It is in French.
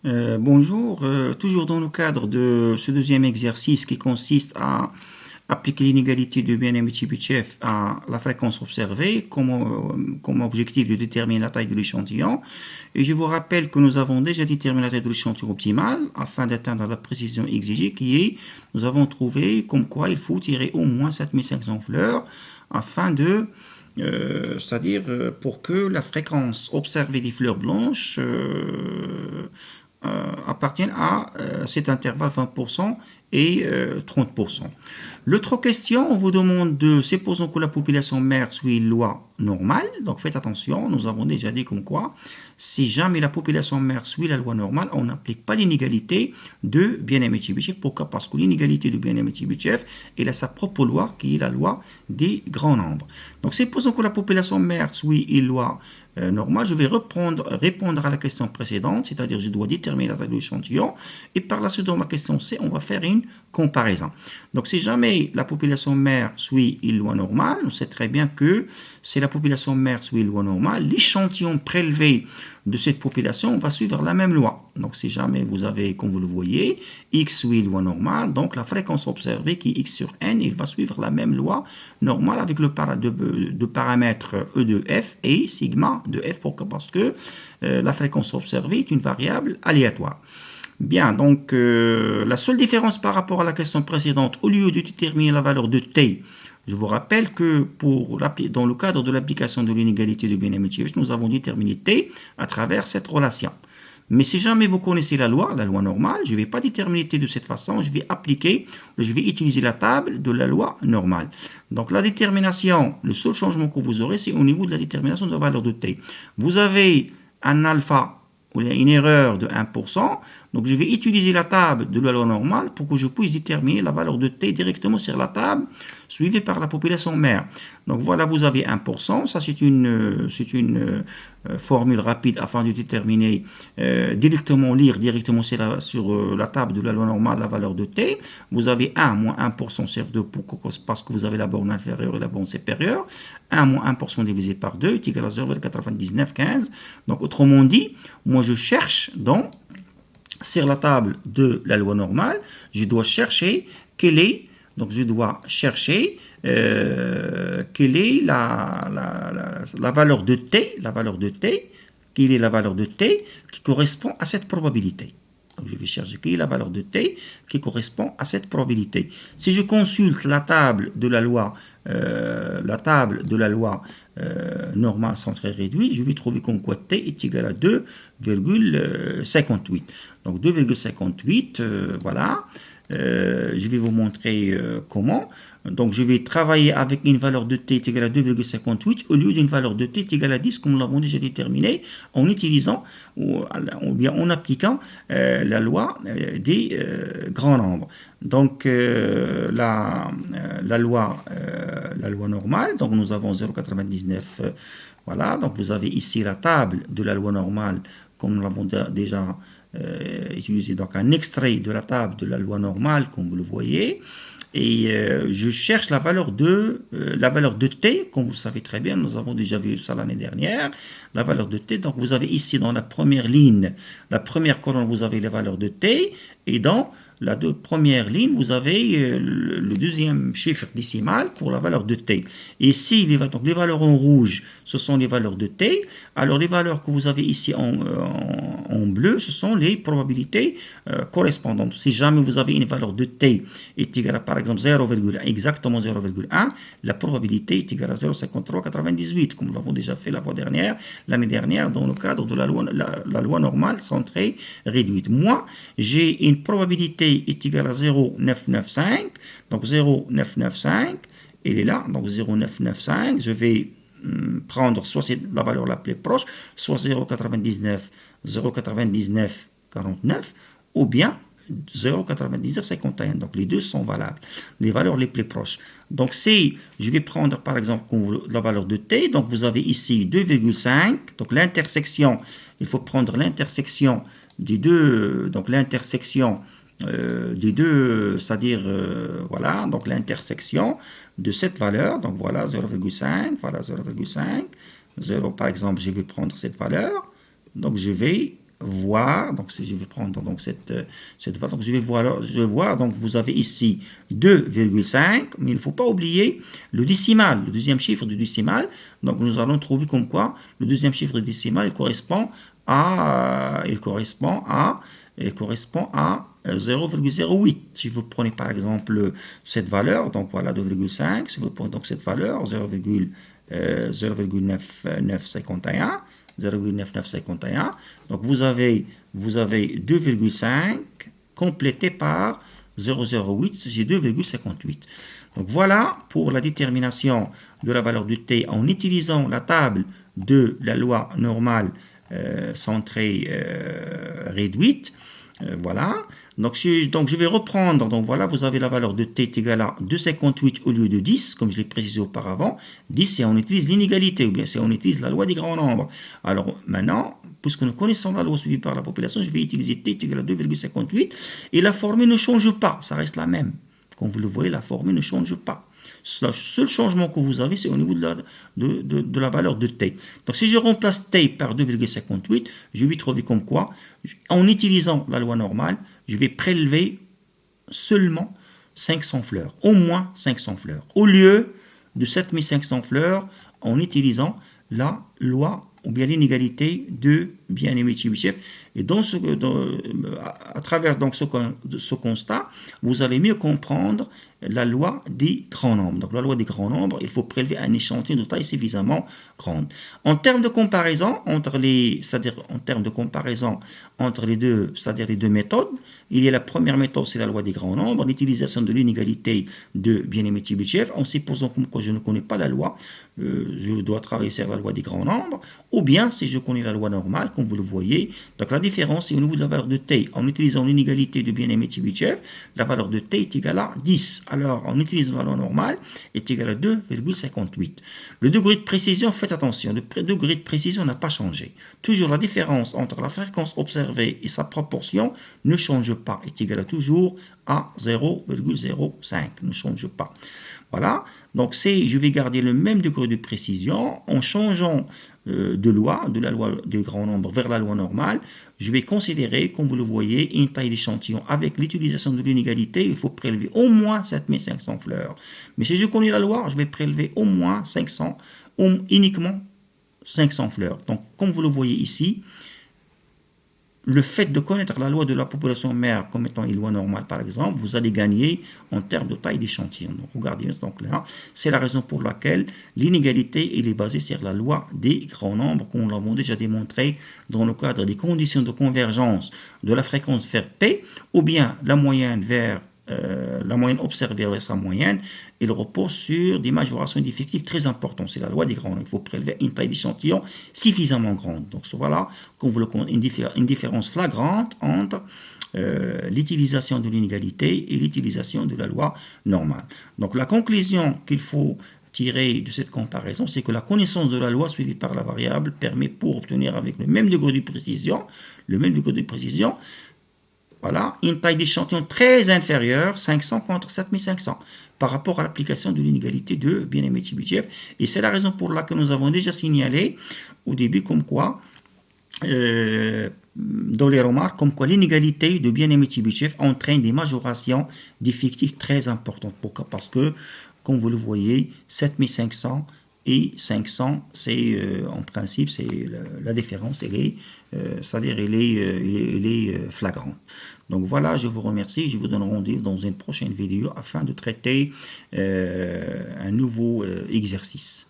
Bonjour, toujours dans le cadre de ce deuxième exercice qui consiste à appliquer l'inégalité de BNM-Chebyshev à la fréquence observée comme objectif de déterminer la taille de l'échantillon. Et je vous rappelle que nous avons déjà déterminé la taille de l'échantillon optimale afin d'atteindre la précision exigée qui est, nous avons trouvé comme quoi il faut tirer au moins 7500 fleurs afin de c'est-à-dire pour que la fréquence observée des fleurs blanches appartiennent à cet intervalle 20% et 30%. L'autre question, on vous demande de, supposons que la population mère suit une loi normale, donc faites attention, nous avons déjà dit comme quoi, si jamais la population mère suit la loi normale, on n'applique pas l'inégalité de Bien-Aimé-Chebyshev. Pourquoi? Parce que l'inégalité de Bien-Aimé-Chebyshev, elle a sa propre loi, qui est la loi des grands nombres. Donc supposons que la population mère suit une loi normale, je vais répondre à la question précédente, c'est-à-dire je dois déterminer la taille de l'échantillon, et par la suite dans ma question C, on va faire une comparaison. Donc si jamais la population mère suit une loi normale, on sait très bien que si la population mère suit une loi normale, l'échantillon prélevé de cette population va suivre la même loi. Donc si jamais vous avez, comme vous le voyez, x suit loi normale, donc la fréquence observée qui est x sur n, il va suivre la même loi normale avec le de paramètres E de f et sigma de f. Pourquoi? Parce que la fréquence observée est une variable aléatoire. Bien, donc la seule différence par rapport à la question précédente, au lieu de déterminer la valeur de t, je vous rappelle que dans le cadre de l'application de l'inégalité de Bien-Aimé-Chebyshev, nous avons déterminé t à travers cette relation. Mais si jamais vous connaissez la loi normale, je ne vais pas déterminer t de cette façon, je vais utiliser la table de la loi normale. Donc la détermination, le seul changement que vous aurez, c'est au niveau de la détermination de la valeur de t. Vous avez un alpha où il y a une erreur de 1%, donc je vais utiliser la table de la loi normale pour que je puisse déterminer la valeur de t directement sur la table, suivie par la population mère. Donc voilà, vous avez 1%, ça c'est une formule rapide afin de déterminer lire directement sur la table de la loi normale la valeur de t. Vous avez 1 moins 1% sur 2 parce que vous avez la borne inférieure et la borne supérieure. 1 moins 1% divisé par 2 est égal à 0,9915. Donc autrement dit, moi je cherche sur la table de la loi normale, je dois chercher quelle est la valeur de t, quelle est la valeur de t qui correspond à cette probabilité. Donc je vais chercher quelle est la valeur de t qui correspond à cette probabilité. Si je consulte la table de la loi normale centrée réduite, je vais trouver comme quoi t est égal à 2,58. Donc 2,58, voilà. Je vais vous montrer comment. Donc je vais travailler avec une valeur de t égale à 2,58 au lieu d'une valeur de t égale à 10 comme nous l'avons déjà déterminé en utilisant ou bien en appliquant la loi des grands nombres. Donc la loi normale, donc nous avons 0,99, voilà, donc vous avez ici la table de la loi normale comme nous l'avons déjà utilisé, donc un extrait de la table de la loi normale comme vous le voyez. Et je cherche la valeur de t, comme vous savez très bien, nous avons déjà vu ça l'année dernière, la valeur de t. Donc vous avez ici dans la première ligne, la première colonne, vous avez la valeur de t, et dans la première ligne, vous avez le deuxième chiffre décimal pour la valeur de t. Et ici, donc les valeurs en rouge, ce sont les valeurs de t. Alors les valeurs que vous avez ici en bleu, ce sont les probabilités correspondantes. Si jamais vous avez une valeur de t est égale à par exemple 0,1, exactement 0,1, la probabilité est égale à 0,5398, comme nous l'avons déjà fait l'année dernière, dans le cadre de la loi normale centrée réduite. Moi, j'ai une probabilité est égale à 0,995, donc 0,995, elle est là, donc 0,995, je vais prendre soit c'est la valeur la plus proche, soit 0,99, 0,9949, ou bien 0,9951. Donc les deux sont valables, les valeurs les plus proches. Donc si je vais prendre par exemple la valeur de t, donc vous avez ici 2,5, donc l'intersection, il faut prendre l'intersection des deux, donc l'intersection des deux, c'est-à-dire voilà, donc l'intersection de cette valeur, donc voilà 0,5, voilà 0,5, 0 par exemple, je vais prendre cette valeur, donc je vais voir, donc si je vais prendre donc cette valeur, donc je vais voir, donc vous avez ici 2,5, mais il ne faut pas oublier le décimal, le deuxième chiffre du décimal. Donc nous allons trouver comme quoi le deuxième chiffre du décimal il correspond à 0,08. Si vous prenez par exemple cette valeur, donc voilà 2,5, si vous prenez donc cette valeur 0,9951, 0,9951. Donc vous avez 2,5 complété par 0,08, j'ai 2,58. Donc voilà pour la détermination de la valeur de t en utilisant la table de la loi normale centrée réduite. Voilà. Donc je vais reprendre. Donc voilà, vous avez la valeur de t est égale à 2,58 au lieu de 10, comme je l'ai précisé auparavant. 10, c'est on utilise l'inégalité, ou bien c'est on utilise la loi des grands nombres. Alors maintenant, puisque nous connaissons la loi suivie par la population, je vais utiliser t est égal à 2,58 et la formule ne change pas, ça reste la même. Comme vous le voyez, la formule ne change pas. Le seul changement que vous avez, c'est au niveau de la valeur de t. Donc si je remplace t par 2,58, je vais trouver comme quoi, en utilisant la loi normale, je vais prélever seulement 500 fleurs, au moins 500 fleurs, au lieu de 7500 fleurs en utilisant la loi ou bien l'inégalité de Bien-Aimé Tchibichev. Et à travers donc ce constat, vous allez mieux comprendre la loi des grands nombres. Donc la loi des grands nombres, il faut prélever un échantillon de taille suffisamment grande. En termes de comparaison entre les deux, c'est-à-dire les deux méthodes, il y a la première méthode, c'est la loi des grands nombres, l'utilisation de l'inégalité de Bien-Aimé Tchibichev, en supposant que je ne connais pas la loi, je dois travailler sur la loi des grands nombres, ou bien si je connais la loi normale, comme vous le voyez. Donc la différence est au niveau de la valeur de t. En utilisant l'inégalité de Bien-Aimé Tchibichev, la valeur de t est égale à 10. Alors en utilisant la loi normale, est égal à 2,58. Le degré de précision, faites attention, le degré de précision n'a pas changé. Toujours la différence entre la fréquence observée et sa proportion ne change pas, est égal à toujours à 0,05, ne change pas. Voilà, donc je vais garder le même degré de précision en changeant de la loi des grands nombres vers la loi normale. Je vais considérer, comme vous le voyez, une taille d'échantillon avec l'utilisation de l'inégalité. Il faut prélever au moins 7500 fleurs. Mais si je connais la loi, je vais prélever au moins 500, uniquement 500 fleurs. Donc, comme vous le voyez ici, le fait de connaître la loi de la population mère comme étant une loi normale, par exemple, vous allez gagner en termes de taille d'échantillon. Donc, regardez, donc là, c'est la raison pour laquelle l'inégalité est basée sur la loi des grands nombres, comme nous l'avons déjà démontré dans le cadre des conditions de convergence de la fréquence vers P, ou bien la moyenne observée vers sa moyenne. Il repose sur des majorations d'effectifs très importantes. C'est la loi des grands nombres. Il faut prélever une taille d'échantillon suffisamment grande. Donc voilà, comme vous le une différence flagrante entre l'utilisation de l'inégalité et l'utilisation de la loi normale. Donc la conclusion qu'il faut tirer de cette comparaison, c'est que la connaissance de la loi suivie par la variable permet pour obtenir avec le même degré de précision, voilà, une taille d'échantillon très inférieure, 500 contre 7500, par rapport à l'application de l'inégalité de Bien-Aimé Tchibichev. Et c'est la raison pour laquelle nous avons déjà signalé au début comme quoi, dans les remarques, comme quoi l'inégalité de Bien-Aimé Tchibichev entraîne des majorations d'effectifs très importantes. Pourquoi? Parce que, comme vous le voyez, 7500 et 500, c'est en principe, c'est la différence, c'est-à-dire elle est flagrante. Donc voilà, je vous remercie, je vous donne rendez-vous dans une prochaine vidéo afin de traiter un nouveau exercice.